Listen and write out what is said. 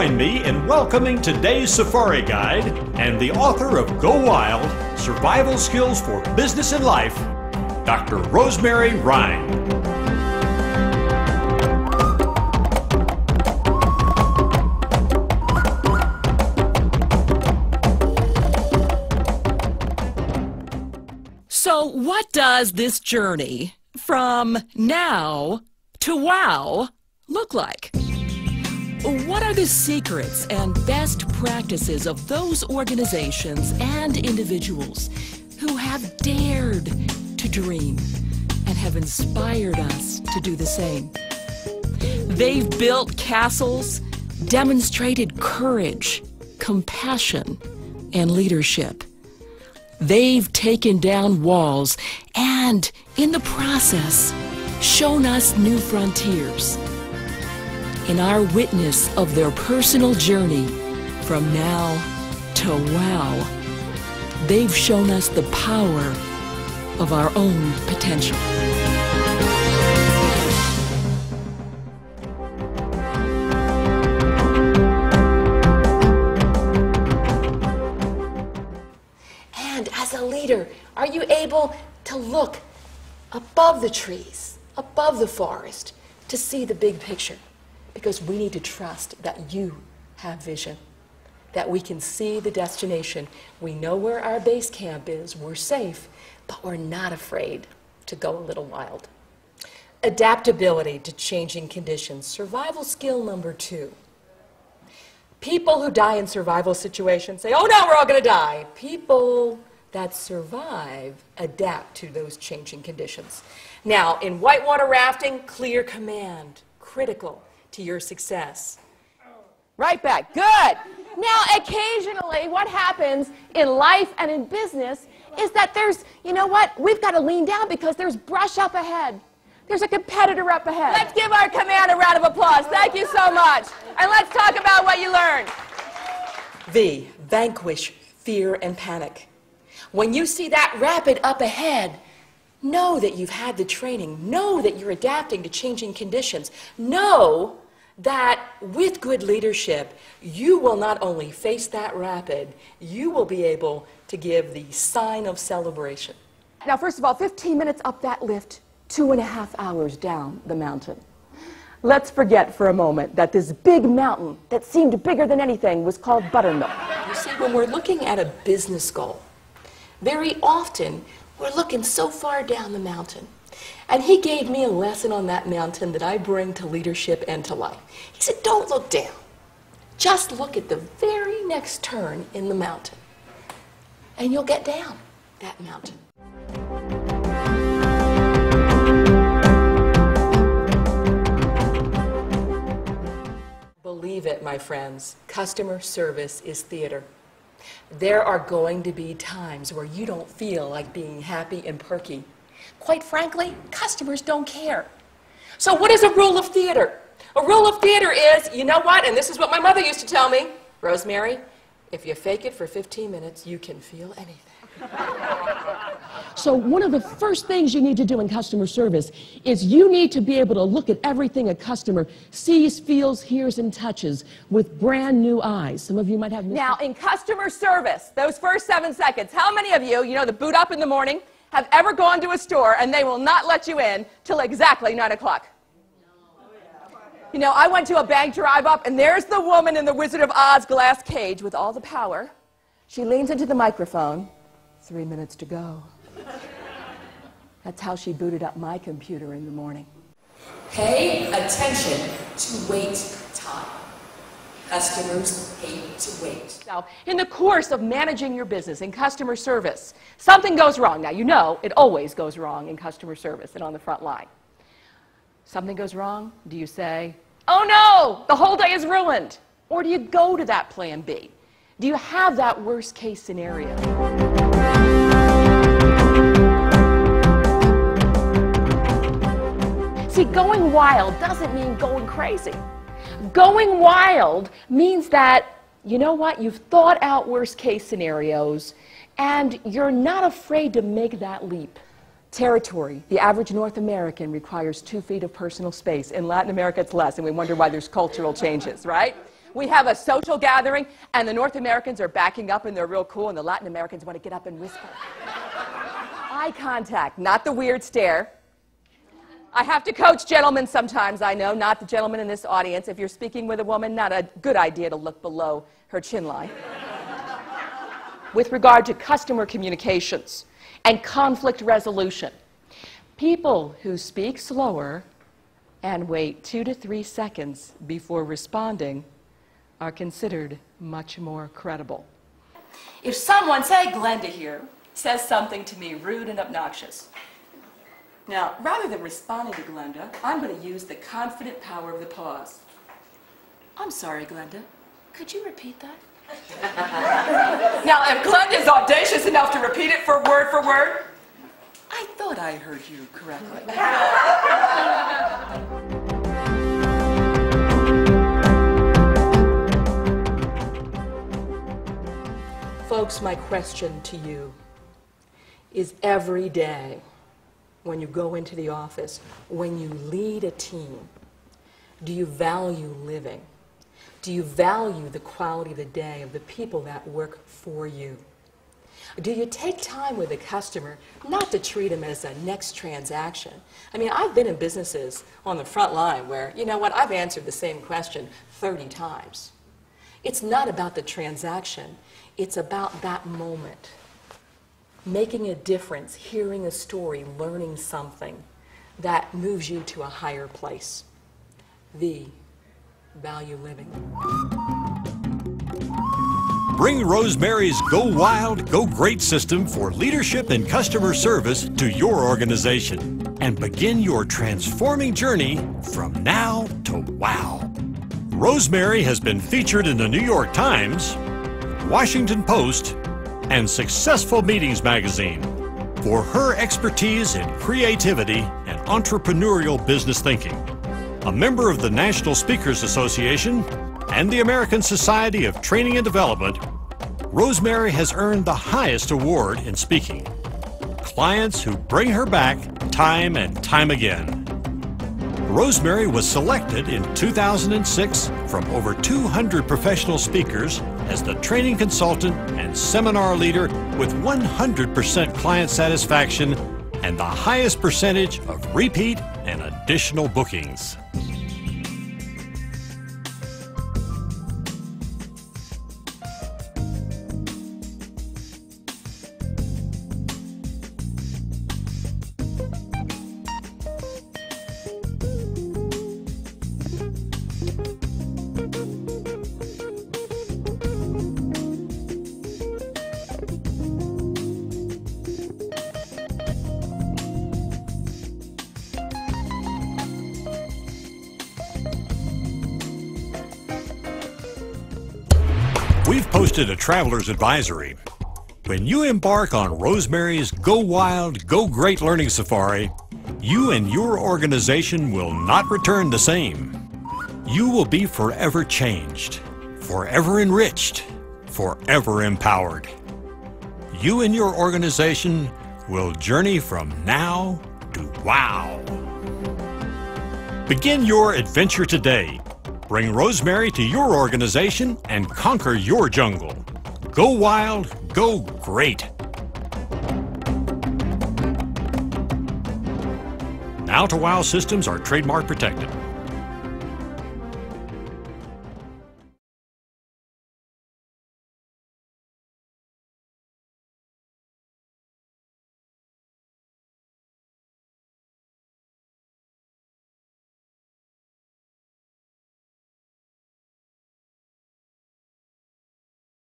Join me in welcoming today's Safari Guide and the author of Go Wild, Survival Skills for Business and Life, Dr. Rosemary Rein. So what does this journey from now to wow look like? What are the secrets and best practices of those organizations and individuals who have dared to dream and have inspired us to do the same? They've built castles, demonstrated courage, compassion, and leadership. They've taken down walls and, in the process, shown us new frontiers. In our witness of their personal journey from now to wow, they've shown us the power of our own potential. And as a leader, are you able to look above the trees, above the forest, to see the big picture? Because we need to trust that you have vision, that we can see the destination. We know where our base camp is, we're safe, but we're not afraid to go a little wild. Adaptability to changing conditions, survival skill number 2. People who die in survival situations say, oh no, we're all gonna die. People that survive adapt to those changing conditions. Now, in whitewater rafting, clear command, critical to your success. Right back. Good. Now, occasionally, what happens in life and in business is that there's, you know what, we've got to lean down because there's brush up ahead. There's a competitor up ahead. Let's give our command a round of applause. Thank you so much. And let's talk about what you learned. V, vanquish fear and panic. When you see that rapid up ahead, know that you've had the training. Know that you're adapting to changing conditions. Know that with good leadership, you will not only face that rapid, you will be able to give the sign of celebration. Now, first of all, 15 minutes up that lift, 2.5 hours down the mountain. Let's forget for a moment that this big mountain that seemed bigger than anything was called buttermilk. You see, when we're looking at a business goal, very often we're looking so far down the mountain. And he gave me a lesson on that mountain that I bring to leadership and to life. He said, don't look down. Just look at the very next turn in the mountain. And you'll get down that mountain. Believe it, my friends, customer service is theater. There are going to be times where you don't feel like being happy and perky. Quite frankly, customers don't care. So what is a rule of theater? A rule of theater is, you know what, and this is what my mother used to tell me, Rosemary, if you fake it for 15 minutes, you can feel anything. So one of the first things you need to do in customer service is you need to be able to look at everything a customer sees, feels, hears, and touches with brand new eyes. Some of you might have... Now, in customer service, those first 7 seconds, how many of you, the boot up in the morning, have ever gone to a store and they will not let you in till exactly 9 o'clock? I went to a bank drive-up, and there's the woman in the Wizard of Oz glass cage with all the power. She leans into the microphone. 3 minutes to go. That's how she booted up my computer in the morning. Pay attention to wait time. Customers hate to wait. Now, in the course of managing your business in customer service, something goes wrong. Now, it always goes wrong in customer service and on the front line. Something goes wrong, do you say, oh no, the whole day is ruined? Or do you go to that plan B? Do you have that worst case scenario? See, going wild doesn't mean going crazy. Going wild means that, you know what, you've thought out worst case scenarios and you're not afraid to make that leap. Territory. The average North American requires 2 feet of personal space. In Latin America, it's less, and we wonder why there's cultural changes, right? We have a social gathering, and the North Americans are backing up, and they're real cool, and the Latin Americans want to get up and whisper. Eye contact, not the weird stare. I have to coach gentlemen sometimes, I know, not the gentlemen in this audience. If you're speaking with a woman, not a good idea to look below her chin line. With regard to customer communications and conflict resolution, people who speak slower and wait 2 to 3 seconds before responding are considered much more credible. If someone, say Glenda here, says something to me rude and obnoxious, now, rather than responding to Glenda, I'm going to use the confident power of the pause. I'm sorry, Glenda. Could you repeat that? Now, if Glenda's audacious enough to repeat it for word, I thought I heard you correctly. Folks, my question to you is every day, when you go into the office, when you lead a team, do you value living? Do you value the quality of the day of the people that work for you? Do you take time with the customer not to treat them as a next transaction? I mean, I've been in businesses on the front line where, you know what, I've answered the same question 30 times. It's not about the transaction, it's about that moment. Making a difference, hearing a story, learning something that moves you to a higher place. The value living. Bring Rosemary's Go Wild, Go Great system for leadership and customer service to your organization and begin your transforming journey from now to wow. Rosemary has been featured in the New York Times, Washington Post, and Successful Meetings magazine for her expertise in creativity and entrepreneurial business thinking. A member of the National Speakers Association and the American Society of Training and Development, Rosemary has earned the highest award in speaking. Clients who bring her back time and time again. Rosemary was selected in 2006 from over 200 professional speakers as the training consultant and seminar leader with 100% client satisfaction and the highest percentage of repeat and additional bookings. We've posted a traveler's advisory. When you embark on Rosemary's Go Wild, Go Great Learning Safari, you and your organization will not return the same. You will be forever changed, forever enriched, forever empowered. You and your organization will journey from now to wow. Begin your adventure today. Bring Rosemary to your organization and conquer your jungle. Go wild, go great. Now to Wow systems are trademark protected.